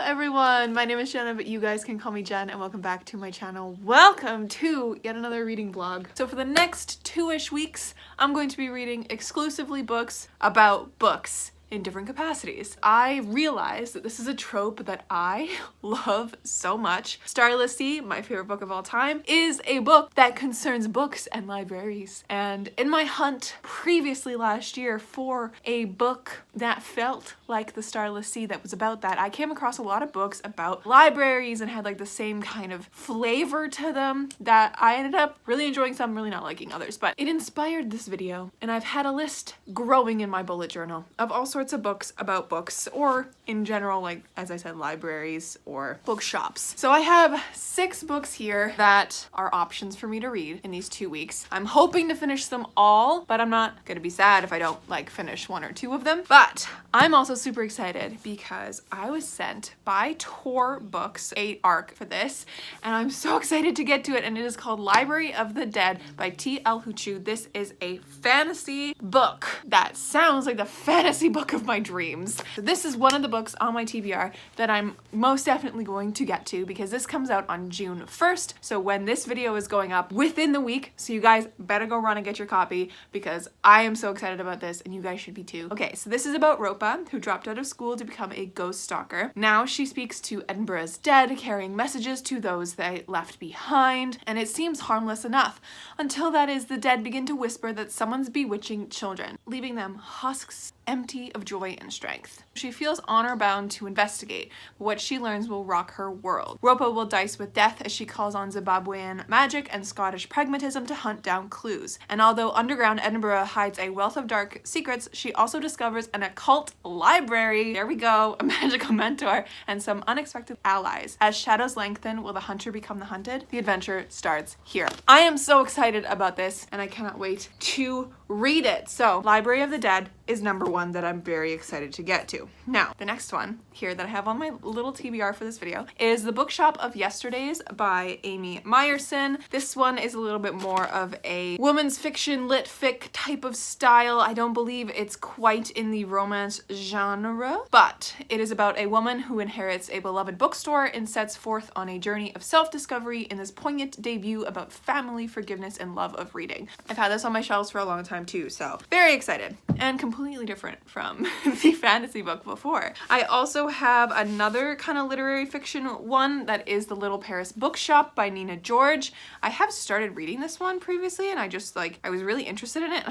everyone, my name is Jenna, but you guys can call me Jen, and welcome back to my channel. Welcome to yet another reading vlog. So for the next 2-ish weeks, I'm going to be reading exclusively books about books in different capacities. I realize that this is a trope that I love so much. Starless Sea, my favorite book of all time, is a book that concerns books and libraries. And in my hunt previously last year for a book that felt like the Starless Sea that was about that, I came across a lot of books about libraries and had like the same kind of flavor to them that I ended up really enjoying some, really not liking others. But it inspired this video, and I've had a list growing in my bullet journal of all sorts of books about books, or in general, like as I said, libraries or bookshops. So I have 6 books here that are options for me to read in these 2 weeks. I'm hoping to finish them all, but I'm not gonna be sad if I don't like finish 1 or 2 of them. But I'm also super excited because I was sent by Tor Books a ARC for this, and I'm so excited to get to it, and it is called Library of the Dead by T.L. Huchu. This is a fantasy book that sounds like the fantasy book of my dreams. So this is one of the books on my TBR that I'm most definitely going to get to because this comes out on June 1st. So when this video is going up within the week, so you guys better go run and get your copy because I am so excited about this and you guys should be too. Okay, so this is about Ropa, who dropped out of school to become a ghost stalker. Now she speaks to Edinburgh's dead, carrying messages to those they left behind, and it seems harmless enough until that is the dead begin to whisper that someone's bewitching children, leaving them husks empty of joy and strength. She feels honor-bound to investigate, but what she learns will rock her world. Ropa will dice with death as she calls on Zimbabwean magic and Scottish pragmatism to hunt down clues. And although underground Edinburgh hides a wealth of dark secrets, she also discovers an occult library, there we go, a magical mentor, and some unexpected allies. As shadows lengthen, will the hunter become the hunted? The adventure starts here. I am so excited about this, and I cannot wait to read it. So, Library of the Dead is number 1 that I'm very excited to get to. Now, the next one here that I have on my little TBR for this video is The Bookshop of Yesterdays by Amy Myerson. This one is a little bit more of a woman's fiction, lit fic type of style. I don't believe it's quite in the romance genre, but it is about a woman who inherits a beloved bookstore and sets forth on a journey of self-discovery in this poignant debut about family, forgiveness, and love of reading. I've had this on my shelves for a long time too, so very excited and completely different from the fantasy book before. I also have another kind of literary fiction one that is The Little Paris Bookshop by Nina George. I have started reading this one previously and I was really interested in it,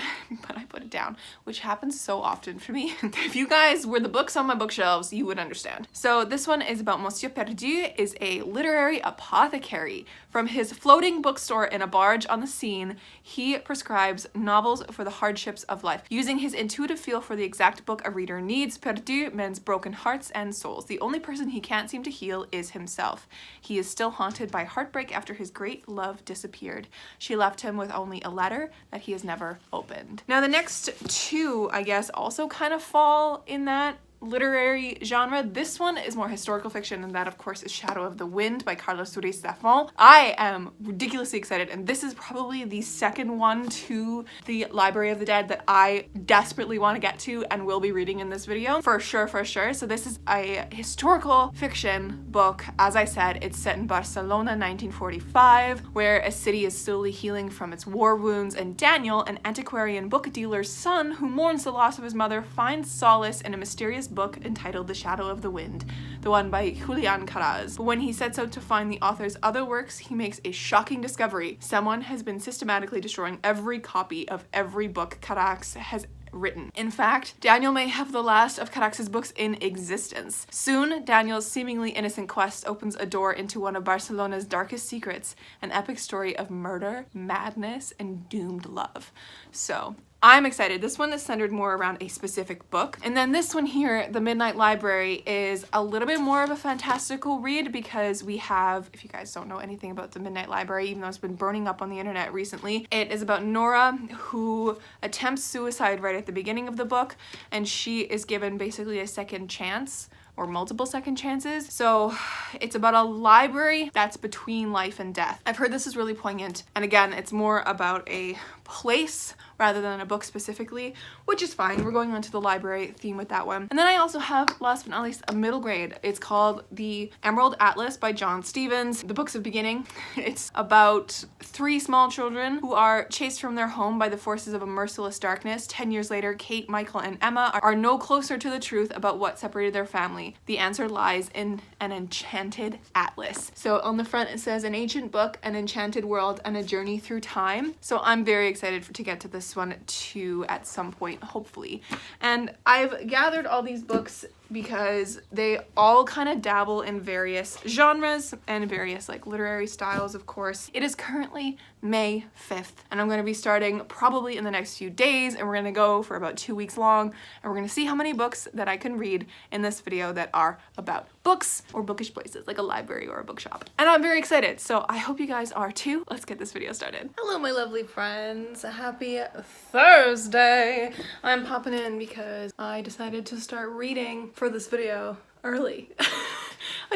but I put it down, which happens so often for me. If you guys were the books on my bookshelves, you would understand. So this one is about Monsieur Perdu, is a literary apothecary. From his floating bookstore in a barge on the Seine, he prescribes novels for the hardships of life. Using his intuitive feel for the exact book a reader needs, Perdu mends broken hearts and souls. The only person he can't seem to heal is himself. He is still haunted by heartbreak after his great love disappeared. She left him with only a letter that he has never opened. Now the next 2, I guess, also kind of fall in that literary genre. This one is more historical fiction, and that of course is Shadow of the Wind by Surisafon. I am ridiculously excited, and this is probably the second one to the Library of the Dead that I desperately want to get to and will be reading in this video for sure. So this is a historical fiction book. As I said, it's set in Barcelona 1945, where a city is slowly healing from its war wounds, and Daniel, an antiquarian book dealer's son who mourns the loss of his mother, finds solace in a mysterious book entitled The Shadow of the Wind, the one by Julian Caraz. But when he sets out to find the author's other works, he makes a shocking discovery. Someone has been systematically destroying every copy of every book Caraz has written. In fact, Daniel may have the last of Caraz's books in existence. Soon, Daniel's seemingly innocent quest opens a door into one of Barcelona's darkest secrets, an epic story of murder, madness, and doomed love. So, I'm excited. This one is centered more around a specific book. And then this one here, The Midnight Library, is a little bit more of a fantastical read because we have, if you guys don't know anything about The Midnight Library, even though it's been burning up on the internet recently, it is about Nora who attempts suicide right at the beginning of the book, and she is given basically a second chance or multiple second chances. So it's about a library that's between life and death. I've heard this is really poignant. And again, it's more about a place rather than a book specifically, which is fine. We're going on to the library theme with that one. And then I also have, last but not least, a middle grade. It's called The Emerald Atlas by John Stevens. The book's a beginning. It's about 3 small children who are chased from their home by the forces of a merciless darkness. 10 years later, Kate, Michael, and Emma are no closer to the truth about what separated their family. The answer lies in an enchanted atlas. So on the front it says, an ancient book, an enchanted world, and a journey through time. So I'm very excited to get to this one too at some point, hopefully. And I've gathered all these books because they all kind of dabble in various genres and various like literary styles, of course. It is currently May 5th and I'm going to be starting probably in the next few days, and we're going to go for about 2 weeks long, and we're going to see how many books that I can read in this video that are about books or bookish places like a library or a bookshop. And I'm very excited, so I hope you guys are too. Let's get this video started. Hello my lovely friends, happy Thursday. I'm popping in because I decided to start reading for this video early.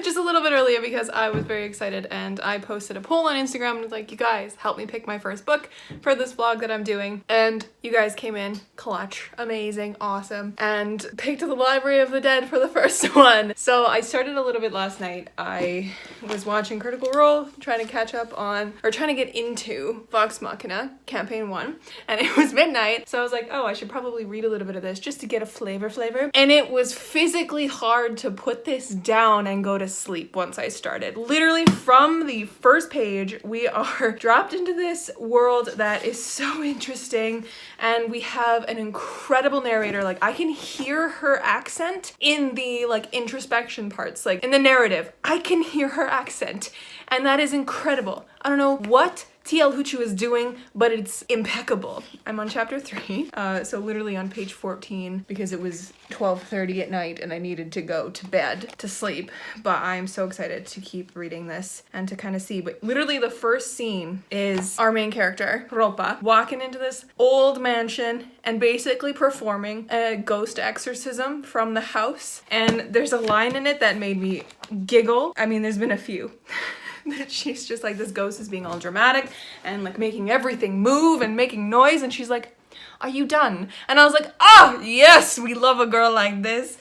Just a little bit earlier because I was very excited, and I posted a poll on Instagram and was like, you guys help me pick my first book for this vlog that I'm doing, and you guys came in clutch, amazing, awesome, and picked The Library of the Dead for the first one. So I started a little bit last night. I was watching Critical Role, trying to catch up on, or trying to get into Vox Machina Campaign 1, and it was midnight, so I was like, oh, I should probably read a little bit of this just to get a flavor, and it was physically hard to put this down and go to sleep once I started. Literally from the first page, we are dropped into this world that is so interesting, and we have an incredible narrator. Like, I can hear her accent in the like introspection parts, like in the narrative. I can hear her accent, and that is incredible. I don't know what TL Huchu is doing, but it's impeccable. I'm on chapter 3, so literally on page 14 because it was 12:30 at night and I needed to go to bed to sleep. But I'm so excited to keep reading this and to kind of see. But literally the first scene is our main character, Ropa, walking into this old mansion and basically performing a ghost exorcism from the house. And there's a line in it that made me giggle. I mean, there's been a few. That she's just like, this ghost is being all dramatic and like making everything move and making noise, and she's like, are you done? And I was like, ah, yes, we love a girl like this.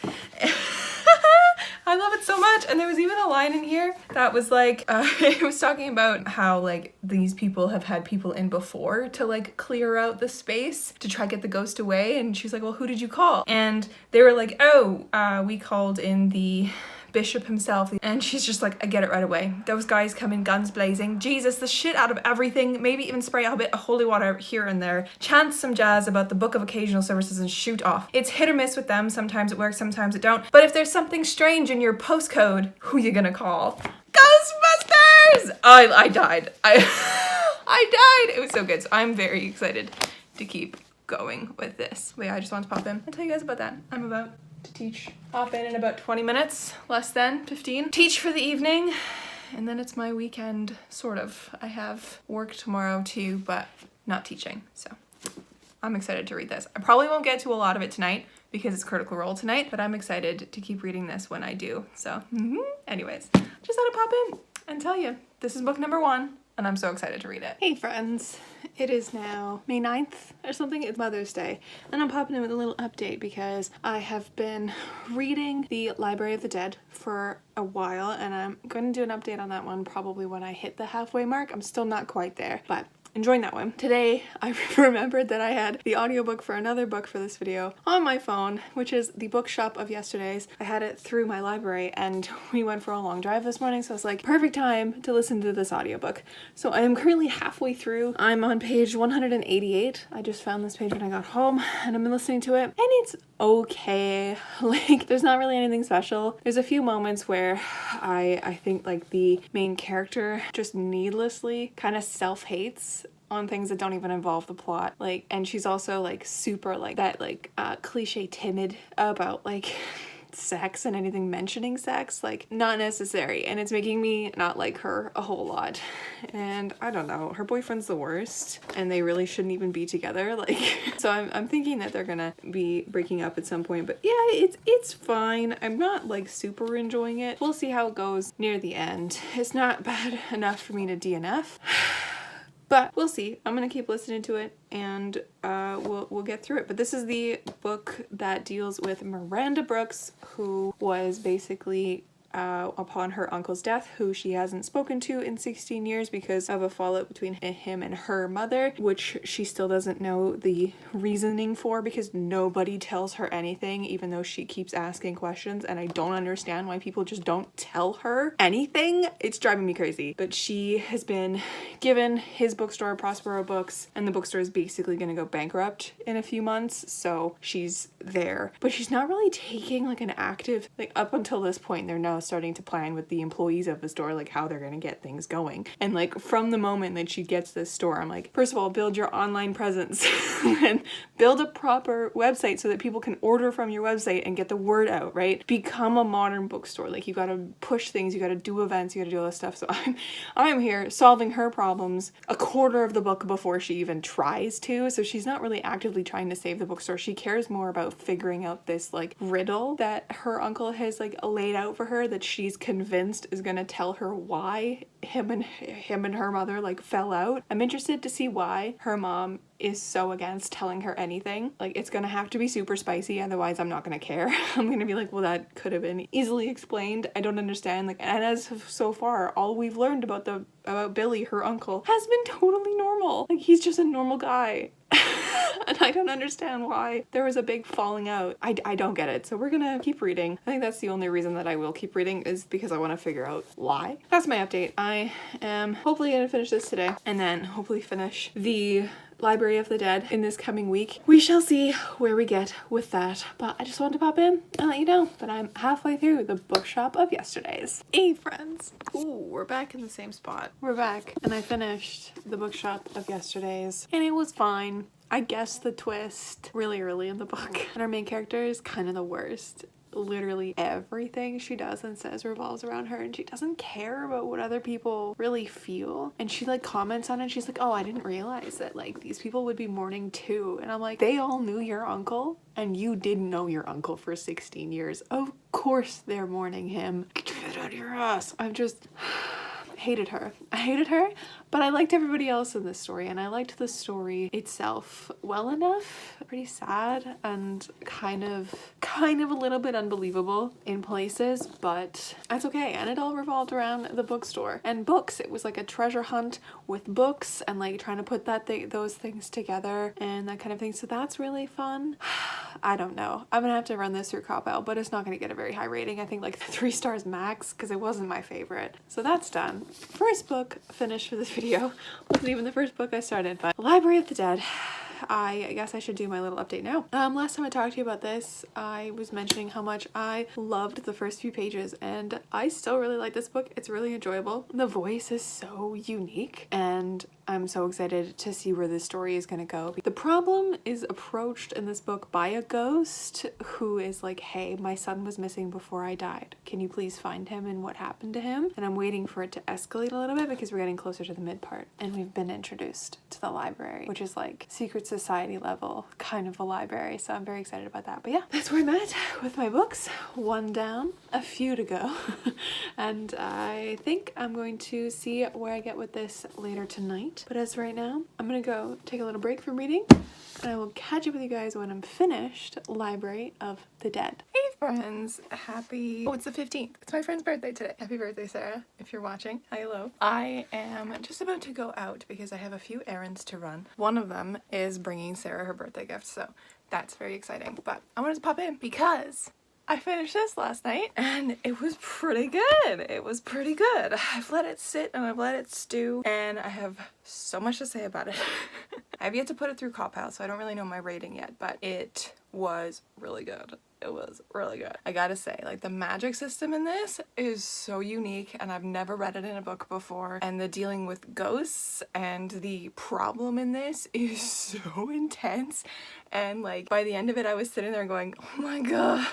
I love it so much. And there was even a line in here that was like, it was talking about how like these people have had people in before to like clear out the space to try to get the ghost away, and she's like, well, who did you call? And they were like, oh, we called in the bishop himself. And she's just like, I get it right away. Those guys come in guns blazing. Jesus, the shit out of everything. Maybe even spray a bit of holy water here and there. Chant some jazz about the Book of Occasional Services and shoot off. It's hit or miss with them. Sometimes it works, sometimes it don't. But if there's something strange in your postcode, who you gonna call? Ghostbusters! I died. I died. It was so good. So I'm very excited to keep going with this. But yeah, I just wanted to pop in and tell you guys about that. I'm about to teach. Hop in about 20 minutes, less than 15. Teach for the evening, and then it's my weekend, sort of. I have work tomorrow too, but not teaching, so I'm excited to read this. I probably won't get to a lot of it tonight because it's Critical Role tonight, but I'm excited to keep reading this when I do. So anyways, just had to pop in and tell you, this is book number 1. And I'm so excited to read it. Hey friends, it is now May 9th or something. It's Mother's Day. And I'm popping in with a little update because I have been reading The Library of the Dead for a while, and I'm going to do an update on that one probably when I hit the halfway mark. I'm still not quite there, but enjoying that one. Today, I remembered that I had the audiobook for another book for this video on my phone, which is the Bookshop of yesterday's. I had it through my library and we went for a long drive this morning, so it's like perfect time to listen to this audiobook. So I am currently halfway through. I'm on page 188. I just found this page when I got home and I've been listening to it, and it's okay. Like, there's not really anything special. There's a few moments where I think like the main character just needlessly kind of self-hates on things that don't even involve the plot. Like, and she's also like super like that like cliche timid about like sex and anything mentioning sex, like not necessary, and it's making me not like her a whole lot. And I don't know, her boyfriend's the worst and they really shouldn't even be together, like so I'm thinking that they're gonna be breaking up at some point. But yeah, it's fine. I'm not like super enjoying it. We'll see how it goes near the end. It's not bad enough for me to DNF. But we'll see. I'm gonna keep listening to it, and we'll get through it. But this is the book that deals with Miranda Brooks, who was basically upon her uncle's death, who she hasn't spoken to in 16 years because of a fallout between him and her mother, which she still doesn't know the reasoning for because nobody tells her anything, even though she keeps asking questions, and I don't understand why people just don't tell her anything. It's driving me crazy. But she has been given his bookstore, Prospero Books, and the bookstore is basically gonna go bankrupt in a few months, so she's there. But she's not really taking like an active, like up until this point, they're now starting to plan with the employees of the store like how they're gonna get things going. And like from the moment that she gets this store, I'm like, first of all, build your online presence and build a proper website so that people can order from your website and get the word out, right? Become a modern bookstore. Like you gotta push things, you gotta do events, you gotta do all this stuff. So I'm here solving her problems a quarter of the book before she even tries to. So she's not really actively trying to save the bookstore. She cares more about figuring out this like riddle that her uncle has like laid out for her that she's convinced is gonna tell her why him and her mother like fell out. I'm interested to see why her mom is so against telling her anything. Like it's gonna have to be super spicy, otherwise I'm not gonna care. I'm gonna be like, well, that could have been easily explained. I don't understand. Like, and as so far, all we've learned about Billy, her uncle, has been totally normal. Like he's just a normal guy. And I don't understand why there was a big falling out. I don't get it. So we're gonna keep reading. I think that's the only reason that I will keep reading is because I want to figure out why. That's my update. I am hopefully gonna finish this today and then hopefully finish the Library of the Dead in this coming week. We shall see where we get with that. But I just wanted to pop in and let you know that I'm halfway through the Bookshop of Yesterdays. Hey friends. Ooh, we're back in the same spot. We're back and I finished the Bookshop of Yesterdays and it was fine. I guessed the twist really early in the book and our main character is kind of the worst. Literally everything she does and says revolves around her and she doesn't care about what other people really feel, and she like comments on it. She's like, oh, I didn't realize that like these people would be mourning too, and I'm like, they all knew your uncle and you didn't know your uncle for 16 years. Of course they're mourning him. Get it out of your ass. I'm just hated her. I hated her, but I liked everybody else in this story, and I liked the story itself well enough. Pretty sad and kind of a little bit unbelievable in places, but that's okay. And it all revolved around the bookstore and books. It was like a treasure hunt with books and like trying to put those things together and that kind of thing. So that's really fun. I don't know. I'm gonna have to run this through Cop-Out, but it's not gonna get a very high rating. I think like 3 stars max because it wasn't my favorite. So that's done. First book finished for this video. Wasn't even the first book I started, but Library of the Dead. I guess I should do my little update now. Last time I talked to you about this, I was mentioning how much I loved the first few pages, and I still really like this book. It's really enjoyable. The voice is so unique, and I'm so excited to see where this story is gonna go. The problem is approached in this book by a ghost who is like, hey, my son was missing before I died. Can you please find him and what happened to him? And I'm waiting for it to escalate a little bit because we're getting closer to the mid part, and we've been introduced to the library, which is like secret society level kind of a library. So I'm very excited about that. But yeah, that's where I'm at with my books. 1 down, a few to go. And I think I'm going to see where I get with this later tonight. But as right now, I'm gonna go take a little break from reading and I will catch up with you guys when I'm finished Library of the Dead. Hey friends, oh, it's the 15th. It's my friend's birthday today. Happy birthday, Sarah, if you're watching. Hello. I am just about to go out because I have a few errands to run. One of them is bringing Sarah her birthday gift, so that's very exciting. But I wanted to pop in because I finished this last night and it was pretty good. It was pretty good. I've let it sit and I've let it stew and I have so much to say about it. I've yet to put it through Cop-Out, so I don't really know my rating yet, but it was really good. It was really good. I gotta say, like, the magic system in this is so unique and I've never read it in a book before, and the dealing with ghosts and the problem in this is so intense And like by the end of it I was sitting there going, oh my god.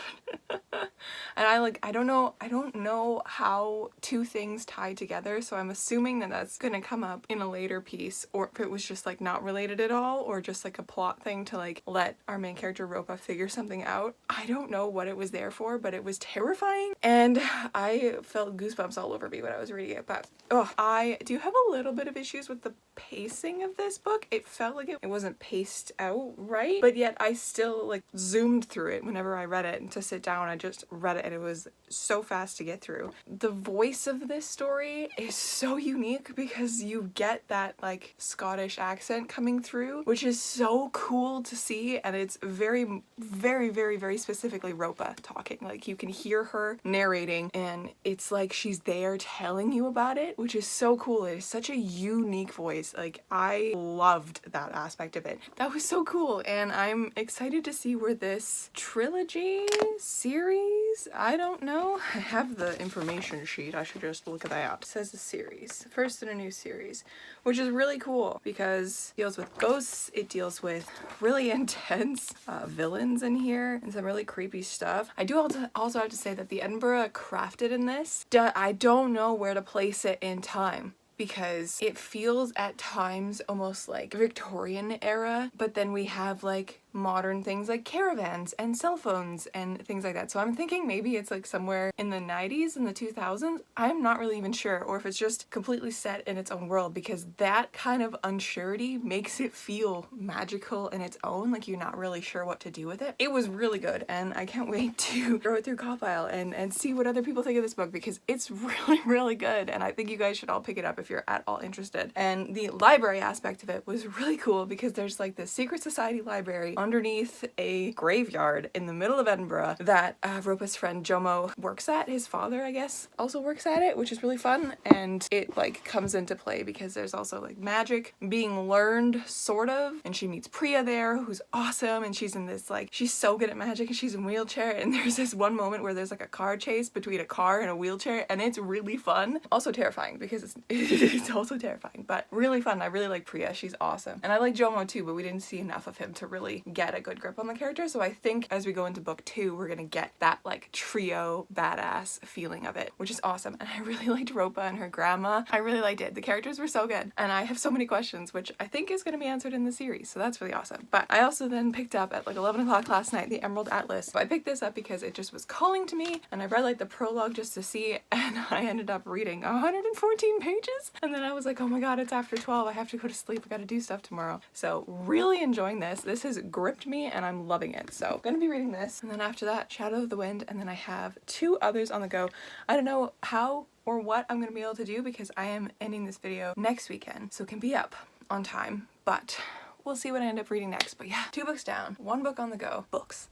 And I don't know how two things tie together, so I'm assuming that that's gonna come up in a later piece, or if it was just like not related at all, or just like a plot thing to like let our main character Ropa figure something out. I don't know what it was there for, but it was terrifying and I felt goosebumps all over me when I was reading it. But I do have a little bit of issues with the pacing of this book. It felt like it wasn't paced out right, but yet I still like zoomed through it whenever I read it, and to sit down I just read it and it was so fast to get through. The voice of this story is so unique because you get that like Scottish accent coming through, which is so cool to see, and it's very, very, very, very specifically Ropa talking. Like you can hear her narrating and it's like she's there telling you about it, which is so cool. It is such a unique voice. Like I loved that aspect of it. That was so cool, and I'm excited to see where this trilogy series, I don't know. I have the information sheet. I should just look at that. It says a series. First in a new series, which is really cool because it deals with ghosts. It deals with really intense villains in here and some really creepy stuff. I do also have to say that the Edinburgh crafted in this, I don't know where to place it in time, because it feels at times almost like Victorian era, but then we have like modern things like caravans and cell phones and things like that. So I'm thinking maybe it's like somewhere in the 90s and the 2000s. I'm not really even sure, or if it's just completely set in its own world, because that kind of unsurety makes it feel magical in its own, like you're not really sure what to do with it. It was really good, and I can't wait to throw it through Copile and see what other people think of this book, because it's really, really good, and I think you guys should all pick it up if you're at all interested. And the library aspect of it was really cool because there's like this secret society library underneath a graveyard in the middle of Edinburgh that Ropa's friend Jomo works at. His father, I guess, also works at it, which is really fun, and it like comes into play because there's also like magic being learned, sort of, and she meets Priya there, who's awesome, and she's in this like, she's so good at magic and she's in a wheelchair, and there's this one moment where there's like a car chase between a car and a wheelchair, and it's really fun. Also terrifying because it's also terrifying, but really fun. I really like Priya, she's awesome, and I like Jomo too, but we didn't see enough of him to really get a good grip on the character. So I think as we go into book 2 we're gonna get that like trio badass feeling of it, which is awesome. And I really liked Ropa and her grandma. I really liked it. The characters were so good, and I have so many questions which I think is going to be answered in the series, so that's really awesome. But I also then picked up at like 11 o'clock last night the Emerald Atlas. So I picked this up because it just was calling to me, and I read like the prologue just to see, and I ended up reading 114 pages, and then I was like, oh my god, it's after 12, I have to go to sleep, I gotta do stuff tomorrow. So really enjoying this. This has gripped me and I'm loving it. So I'm gonna be reading this, and then after that Shadow of the Wind, and then I have 2 others on the go. I don't know how or what I'm gonna be able to do because I am ending this video next weekend, so it can be up on time, but we'll see what I end up reading next. But yeah, 2 books down, 1 book on the go. Books.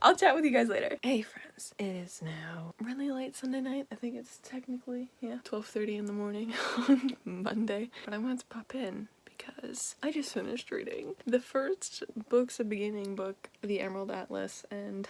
I'll chat with you guys later. Hey friends, it is now really late Sunday night. I think it's technically, yeah, 12:30 in the morning on Monday, but I wanted to pop in because I just finished reading the first books, a beginning book, The Emerald Atlas, and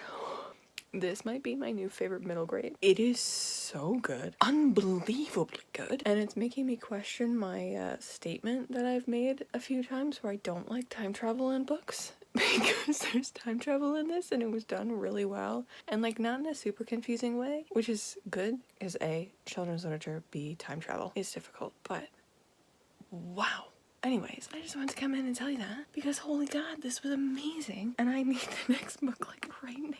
this might be my new favorite middle grade. It is so good. Unbelievably good. And it's making me question my statement that I've made a few times where I don't like time travel in books. Because there's time travel in this and it was done really well. And like not in a super confusing way, which is good because A, children's literature, B, time travel is difficult. But wow. Anyways, I just wanted to come in and tell you that because holy god, this was amazing. And I need the next book like right now.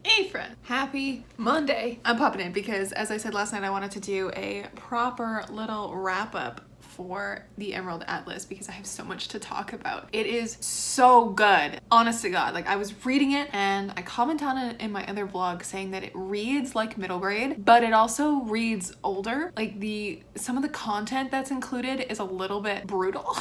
Hey friend, happy Monday. I'm popping in because as I said last night, I wanted to do a proper little wrap up for the Emerald Atlas because I have so much to talk about. It is so good, honest to god. Like I was reading it and I comment on it in my other vlog saying that it reads like middle grade, but it also reads older. Like some of the content that's included is a little bit brutal.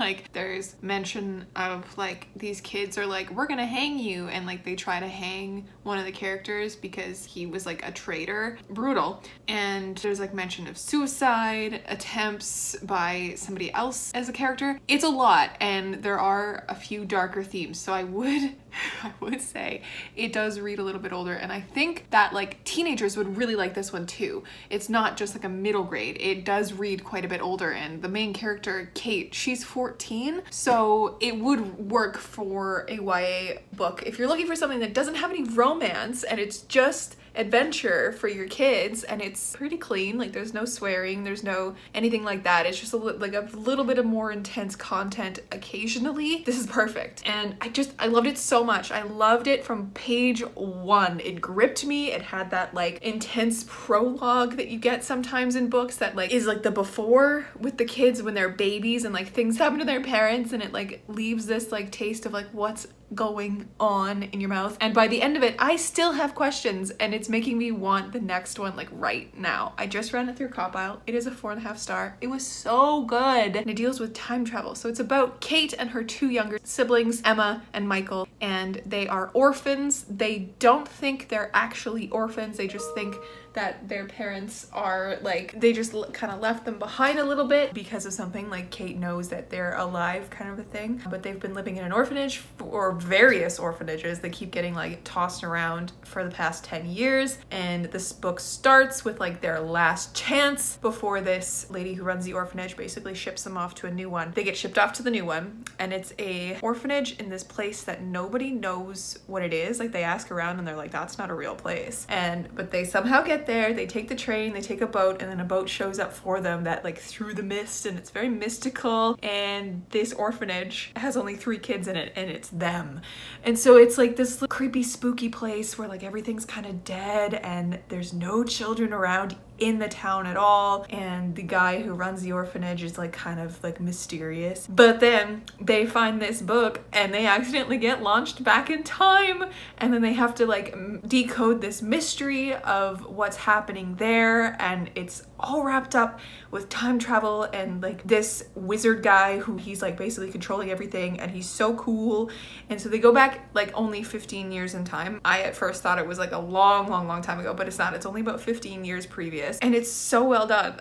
Like there's mention of like these kids are like, we're gonna hang you, and like they try to hang one of the characters because he was like a traitor. Brutal. And there's like mention of suicide attempts by somebody else as a character. It's a lot, and there are a few darker themes, so I would I would say it does read a little bit older, and I think that like teenagers would really like this one too. It's not just like a middle grade. It does read quite a bit older, and the main character, Kate, she's 14, so it would work for a YA book. If you're looking for something that doesn't have any romance and it's just adventure for your kids, and it's pretty clean, like there's no swearing, there's no anything like that, it's just like a little bit of more intense content occasionally, this is perfect. And I loved it so much. I loved it from page 1. It gripped me. It had that like intense prologue that you get sometimes in books that like is like the before with the kids when they're babies and like things happen to their parents, and it like leaves this like taste of like what's going on in your mouth. And by the end of it, I still have questions, and it's making me want the next one like right now. I just ran it through Compile. It is a 4.5 star. It was so good. And it deals with time travel. So it's about Kate and her 2 younger siblings, Emma and Michael, and they are orphans. They don't think they're actually orphans. They just think that their parents are like, they just kind of left them behind a little bit because of something, like Kate knows that they're alive kind of a thing, but they've been living in an orphanage or various orphanages that keep getting like tossed around for the past 10 years. And this book starts with like their last chance before this lady who runs the orphanage basically ships them off to a new one. They get shipped off to the new one, and it's a orphanage in this place that nobody knows what it is. Like they ask around and they're like, that's not a real place. But they somehow get there, they take the train, they take a boat, and then a boat shows up for them that like through the mist, and it's very mystical. And this orphanage has only 3 kids in it, and it's them. And so it's like this creepy spooky place where like everything's kind of dead and there's no children around in the town at all, and the guy who runs the orphanage is like kind of like mysterious. But then they find this book and they accidentally get launched back in time, and then they have to like decode this mystery of what's happening there, and it's all wrapped up with time travel and like this wizard guy who he's like basically controlling everything, and he's so cool. And so they go back like only 15 years in time. I at first thought it was like a long time ago, but it's not. It's only about 15 years previous, and it's so well done.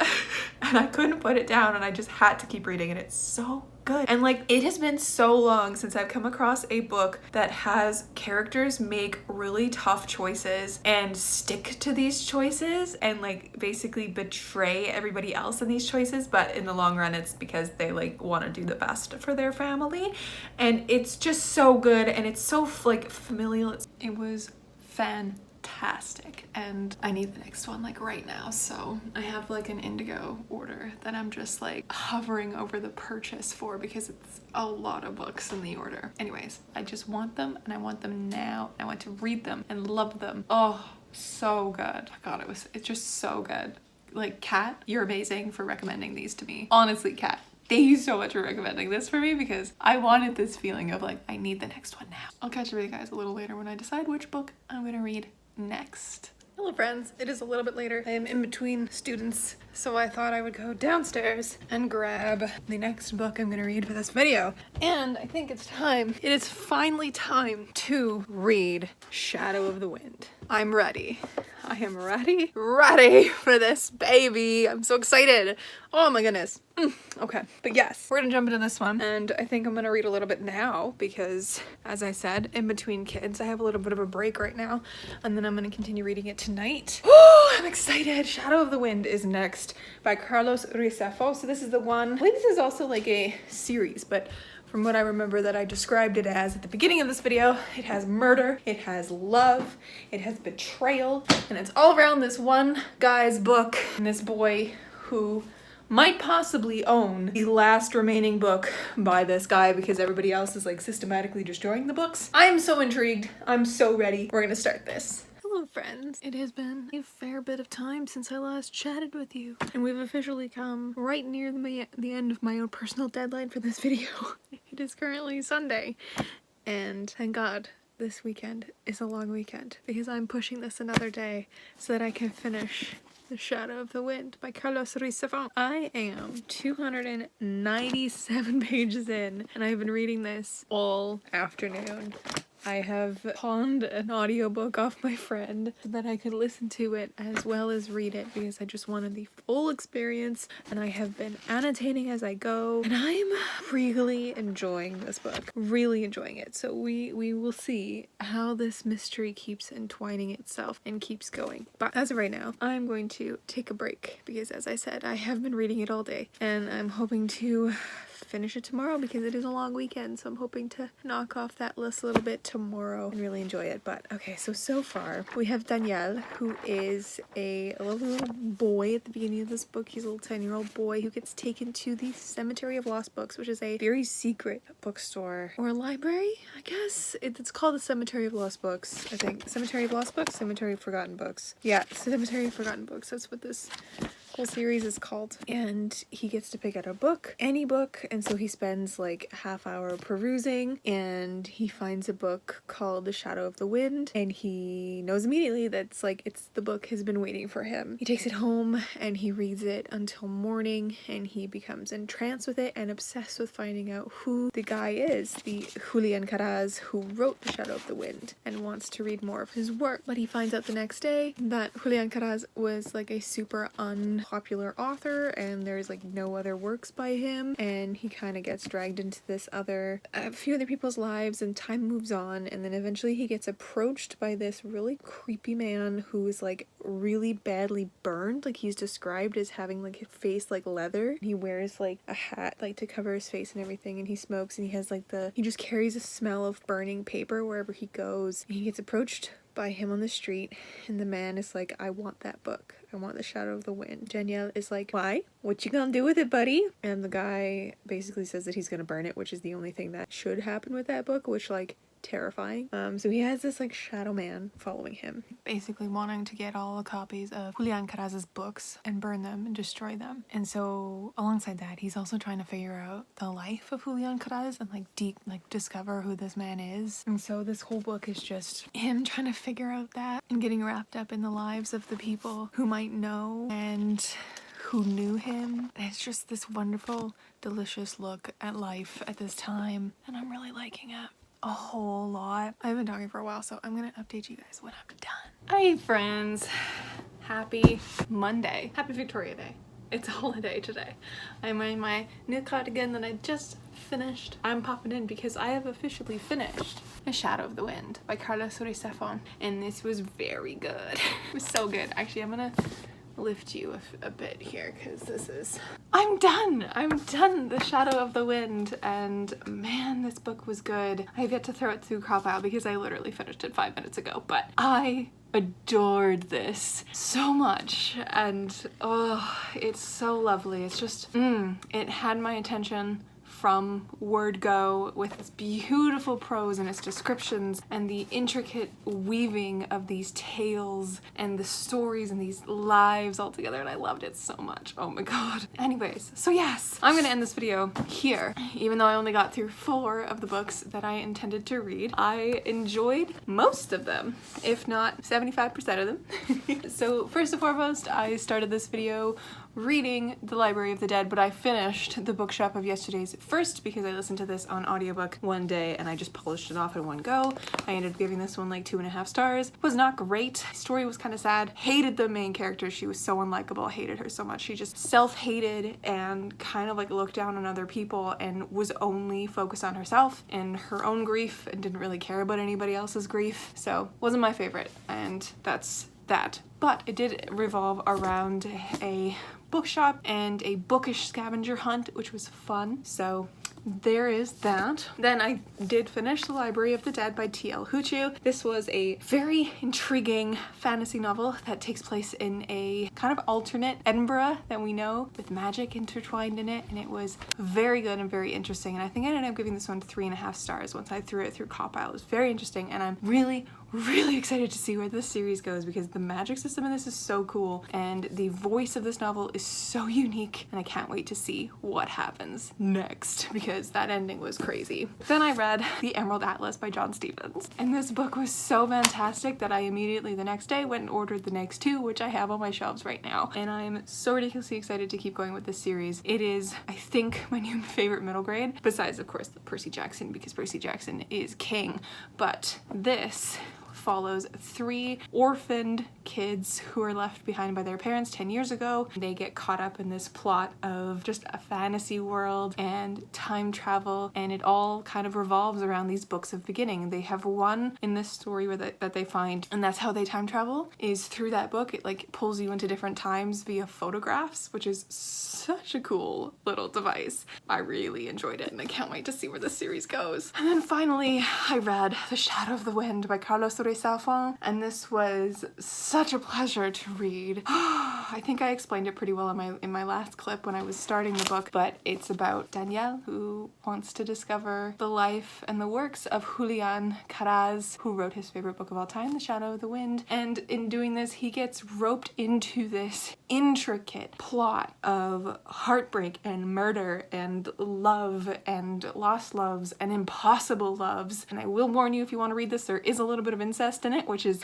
And I couldn't put it down, and I just had to keep reading, and it's so good. And like it has been so long since I've come across a book that has characters make really tough choices and stick to these choices and like basically betray everybody else in these choices, but in the long run it's because they like want to do the best for their family. And it's just so good, and it's so like familial. It was fantastic, and I need the next one like right now, so I have like an Indigo order that I'm just like hovering over the purchase for because it's a lot of books in the order. Anyways, I just want them, and I want them now. I want to read them and love them. Oh, so good. God, it's just so good. Like Kat, you're amazing for recommending these to me. Honestly, Kat, thank you so much for recommending this for me, because I wanted this feeling of like, I need the next one now. I'll catch up with you guys a little later when I decide which book I'm gonna read next. Hello friends, it is a little bit later. I am in between students, so I thought I would go downstairs and grab the next book I'm gonna read for this video. And I think it's time. It is finally time to read Shadow of the Wind. I'm ready. I am ready for this baby. I'm so excited. Oh my goodness. Okay, but yes, we're gonna jump into this one, and I think I'm gonna read a little bit now because, as I said, in between kids, I have a little bit of a break right now, and then I'm gonna continue reading it tonight. Oh, I'm excited. Shadow of the Wind is next by Carlos Ruiz-Zafón. So this is the one, I think this is also like a series, but from what I remember that I described it as at the beginning of this video, it has murder, it has love, it has betrayal, and it's all around this one guy's book, and this boy who might possibly own the last remaining book by this guy because everybody else is like systematically destroying the books. I'm so intrigued. I'm so ready. We're gonna start this. Hello friends. It has been a fair bit of time since I last chatted with you, and we've officially come right near the end of my own personal deadline for this video. It is currently Sunday, and thank God this weekend is a long weekend because I'm pushing this another day so that I can finish The Shadow of the Wind by Carlos Ruiz-Zafón. I am 297 pages in, and I've been reading this all afternoon. I have pawned an audiobook off my friend so that I could listen to it as well as read it because I just wanted the full experience, and I have been annotating as I go, and I'm really enjoying this book. Really enjoying it. So we will see how this mystery keeps entwining itself and keeps going. But as of right now, I'm going to take a break because, as I said, I have been reading it all day, and I'm hoping to finish it tomorrow because it is a long weekend, so I'm hoping to knock off that list a little bit tomorrow and really enjoy it. But okay, so far we have Daniel, who is a lovely little boy at the beginning of this book. He's a little 10-year-old boy who gets taken to the Cemetery of Lost Books, which is a very secret bookstore or library, I guess. It's called the Cemetery of Lost Books, I think. Cemetery of Lost Books? Cemetery of Forgotten Books. Yeah, Cemetery of Forgotten Books. That's what this whole series is called. And he gets to pick out a book, any book, and so he spends like half hour perusing, and he finds a book called The Shadow of the Wind, and he knows immediately that's like it's the book has been waiting for him. He takes it home and he reads it until morning, and he becomes entranced with it and obsessed with finding out who the guy is, the Julian Caraz who wrote The Shadow of the Wind, and wants to read more of his work. But he finds out the next day that Julian Caraz was like a super unpopular author and there's like no other works by him, and he kind of gets dragged into this a few other people's lives, and time moves on, and then eventually he gets approached by this really creepy man who is like really badly burned. Like he's described as having like his face like leather. He wears like a hat like to cover his face and everything, and he smokes, and he has like he just carries a smell of burning paper wherever he goes. And he gets approached by him on the street, and the man is like, I want that book. I want The Shadow of the Wind. Danielle is like, why? What you gonna do with it, buddy? And the guy basically says that he's gonna burn it, which is the only thing that should happen with that book, which like terrifying. So he has this like shadow man following him, basically wanting to get all the copies of Julian Caraz's books and burn them and destroy them. And so alongside that, he's also trying to figure out the life of Julian Caraz and like discover who this man is. And so this whole book is just him trying to figure out that and getting wrapped up in the lives of the people who might know and who knew him. And it's just this wonderful, delicious look at life at this time, and I'm really liking it a whole lot. I've been talking for a while, so I'm gonna update you guys when I'm done. Hi friends, happy Monday. Happy Victoria Day. It's a holiday today. I'm wearing my new cardigan that I just finished. I'm popping in because I have officially finished The Shadow of the Wind by Surisafon, and this was very good. It was so good. Actually, I'm gonna lift you a bit here because this is I'm done The Shadow of the Wind, and man, this book was good. I have yet to throw it through Crop because I literally finished it 5 minutes ago, but I adored this so much, and oh, it's so lovely. It's just it had my attention from word go, with its beautiful prose and its descriptions and the intricate weaving of these tales and the stories and these lives all together, and I loved it so much. Oh my god. Anyways, so yes, I'm gonna end this video here. Even though I only got through 4 of the books that I intended to read, I enjoyed most of them, if not 75% of them. So first and foremost, I started this video reading The Library of the Dead, but I finished the Bookshop of Yesterday's first because I listened to this on audiobook one day and I just polished it off in one go. I ended up giving this one like 2.5 stars. It was not great. The story was kind of sad. Hated the main character. She was so unlikable. Hated her so much. She just self-hated and kind of like looked down on other people and was only focused on herself and her own grief and didn't really care about anybody else's grief. So wasn't my favorite, and that's that. But it did revolve around a bookshop and a bookish scavenger hunt, which was fun. So there is that. Then I did finish The Library of the Dead by T.L. Huchu. This was a very intriguing fantasy novel that takes place in a kind of alternate Edinburgh that we know, with magic intertwined in it, and it was very good and very interesting, and I think I ended up giving this one 3.5 stars once I threw it through Cop. It was very interesting, and I'm really, really excited to see where this series goes because the magic system in this is so cool and the voice of this novel is so unique, and I can't wait to see what happens next because that ending was crazy. Then I read The Emerald Atlas by John Stevens, and this book was so fantastic that I immediately the next day went and ordered the next two, which I have on my shelves right now, and I'm so ridiculously excited to keep going with this series. It is, I think, my new favorite middle grade, besides of course Percy Jackson, because Percy Jackson is king, but this follows 3 orphaned kids who are left behind by their parents 10 years ago. They get caught up in this plot of just a fantasy world and time travel, and it all kind of revolves around these books of beginning. They have one in this story where that they find, and that's how they time travel, is through that book. It like pulls you into different times via photographs, which is such a cool little device. I really enjoyed it and I can't wait to see where this series goes. And then finally I read The Shadow of the Wind by Surisafon, and this was such a pleasure to read. I think I explained it pretty well in my last clip when I was starting the book, but it's about Daniel, who wants to discover the life and the works of Julian Caraz, who wrote his favorite book of all time, The Shadow of the Wind, and in doing this he gets roped into this intricate plot of heartbreak and murder and love and lost loves and impossible loves. And I will warn you, if you want to read this, there is a little bit of incest in it, which is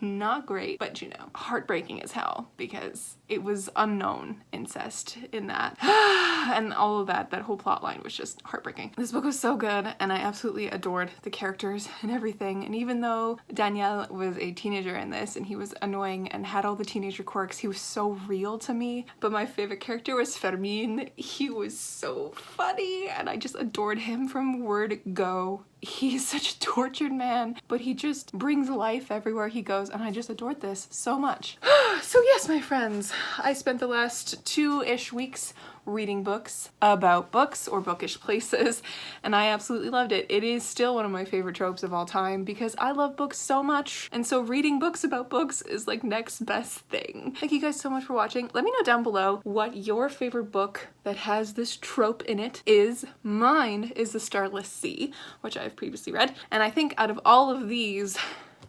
not great, but you know, heartbreaking as hell because it was unknown incest in that. And all of that whole plot line was just heartbreaking. This book was so good and I absolutely adored the characters and everything. And even though Daniel was a teenager in this and he was annoying and had all the teenager quirks, he was so real to me. But my favorite character was Fermin. He was so funny and I just adored him from word go. He is such a tortured man, but he just brings life everywhere he goes, and I just adored this so much. So yes, my friends, I spent the last 2-ish weeks reading books about books or bookish places, and I absolutely loved it. It is still one of my favorite tropes of all time because I love books so much, and so reading books about books is like next best thing. Thank you guys so much for watching. Let me know down below what your favorite book that has this trope in it is. Mine is The Starless Sea, which I've previously read, and I think out of all of these,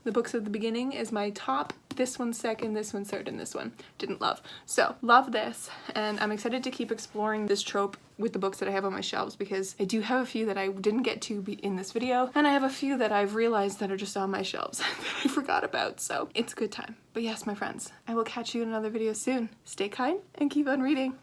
The Books of the Beginning is my top. This one's second, this one's third, and this one didn't love. So, love this, and I'm excited to keep exploring this trope with the books that I have on my shelves because I do have a few that I didn't get to be in this video, and I have a few that I've realized that are just on my shelves that I forgot about, so it's a good time. But yes, my friends, I will catch you in another video soon. Stay kind and keep on reading.